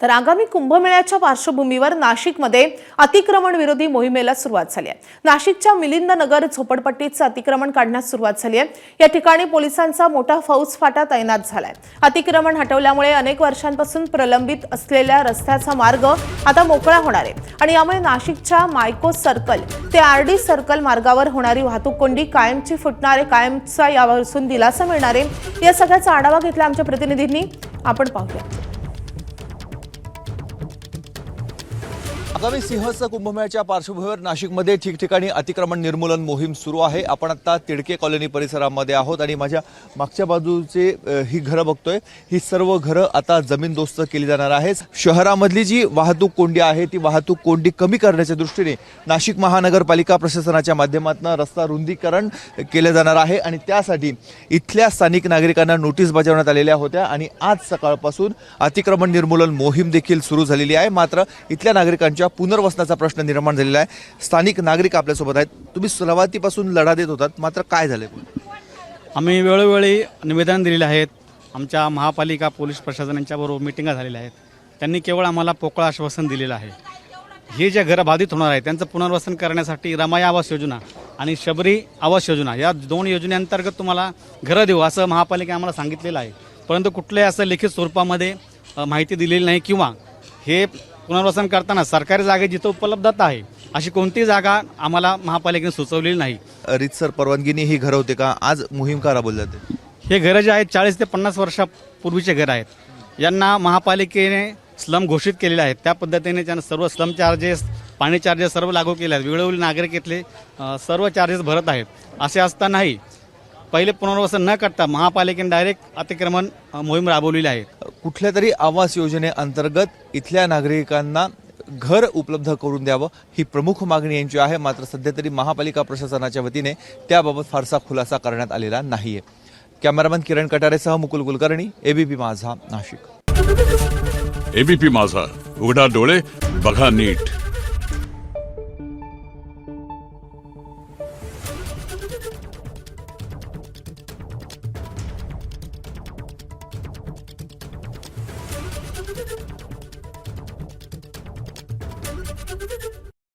तर आगामी कुंभमेळ्याच्या पार्श्वभूमीवर नाशिकमध्ये अतिक्रमण विरोधी मोहिमेला सुरुवात झाली आहे। नाशिकच्या मिलिंद नगर झोपडपट्टीचं अतिक्रमण काढण्यास सुरुवात झाली आहे। या ठिकाणी पोलिसांचा मोठा फौजफाटा तैनात झालाय। अतिक्रमण हटवल्यामुळे अनेक वर्षांपासून प्रलंबित असलेल्या रस्त्याचा मार्ग आता मोकळा होणार आहे आणि यामुळे नाशिकच्या मायको सर्कल ते आरडी सर्कल मार्गावर होणारी वाहतूक कोंडी कायमची फुटणार आहे। कायमचा यापासून दिलासा मिळणार आहे। या सगळ्याचा आढावा घेतला आमच्या प्रतिनिधींनी, आपण पाहूया। आगामी सिंहस्थ कुंभमेळ्याच्या पार्श्वभूमीवर नाशिकमध्ये ठिकठिकाणी अतिक्रमण निर्मूलन मोहीम सुरू आहे। आपण आता तिडके कॉलनी परिसरामध्ये आहोत आणि माझ्या मागच्या बाजूचे ही घरं बघतोय। ही सर्व घरं आता जमीनदोस्त केली जाणार आहेत। शहरामधली जी वाहतूक कोंडी आहे ती वाहतूक कोंडी कमी करण्याच्या दृष्टीने नाशिक महानगरपालिका प्रशासनाच्या माध्यमातून रस्ता रुंदीकरण केले जाणार आहे आणि त्यासाठी इथल्या स्थानिक नागरिकांना नोटीस बजावण्यात आलेल्या होत्या आणि आज सकाळपासून अतिक्रमण निर्मूलन मोहीम देखील सुरू झालेली आहे। मात्र इथल्या नागरिकांच्या पुनर्वसनाचा प्रश्न निर्माण झालेला आहे। स्थानिक नागरिक आपल्यासोबत आहेत। तुम्ही सुरुवातीपासून लढा देत होतात, मात्र काय झाले? आम्ही वेळोवेळी निवेदन दिलेले आहेत। आमच्या महापालिका पोलीस प्रशासन यांच्याबरोबर मिटिंगा झालेल्या आहेत। त्यांनी केवळ आम्हाला पोकळ आश्वासन दिलेलं आहे। हे जे घरं बाधित होणार आहे त्यांचं पुनर्वसन करण्यासाठी रमाई आवास योजना आणि शबरी आवास योजना या दोन योजनेअंतर्गत तुम्हाला घरं देऊ असं महापालिका आम्हाला सांगितलेलं आहे, परंतु कुठल्याही असं लिखित स्वरूपामध्ये माहिती दिलेली नाही किंवा हे पुनर्वसन करताना सरकारी जागे जिथं उपलब्धता आहे अशी कोणती जागा आम्हाला महापालिकेने सुचवलेली नाही। रीतसर परवानगीने ही घरं होते का? आज मोहीम का राबवली जाते? हे घरं जे आहेत 40 ते 50 वर्षापूर्वीचे घरं आहेत। यांना महापालिकेने स्लम घोषित केलेले आहेत। त्या पद्धतीने त्यांना सर्व स्लम चार्जेस, पाणी चार्जेस सर्व लागू केले आहेत। वेळोवेळी नागरिक इथले सर्व चार्जेस भरत आहेत। असे असतानाही पहिले पुनर्वसन न करता महापालिकेने डायरेक्ट अतिक्रमण मोहीम राबवलेली आहे। कुठल्या तरी आवास योजनेअंतर्गत इथल्या नागरिकांना घर उपलब्ध करून द्यावं ही प्रमुख मागणी यांची आहे। मात्र सध्या तरी महापालिका प्रशासनाच्या वतीने त्याबाबत फारसा खुलासा करण्यात आलेला नाहीये। कॅमेरामन किरण कटारेसह मुकुल कुलकर्णी, एबीपी माझा, नाशिक। एबीपी माझा, उघडा डोळे बघा नीट।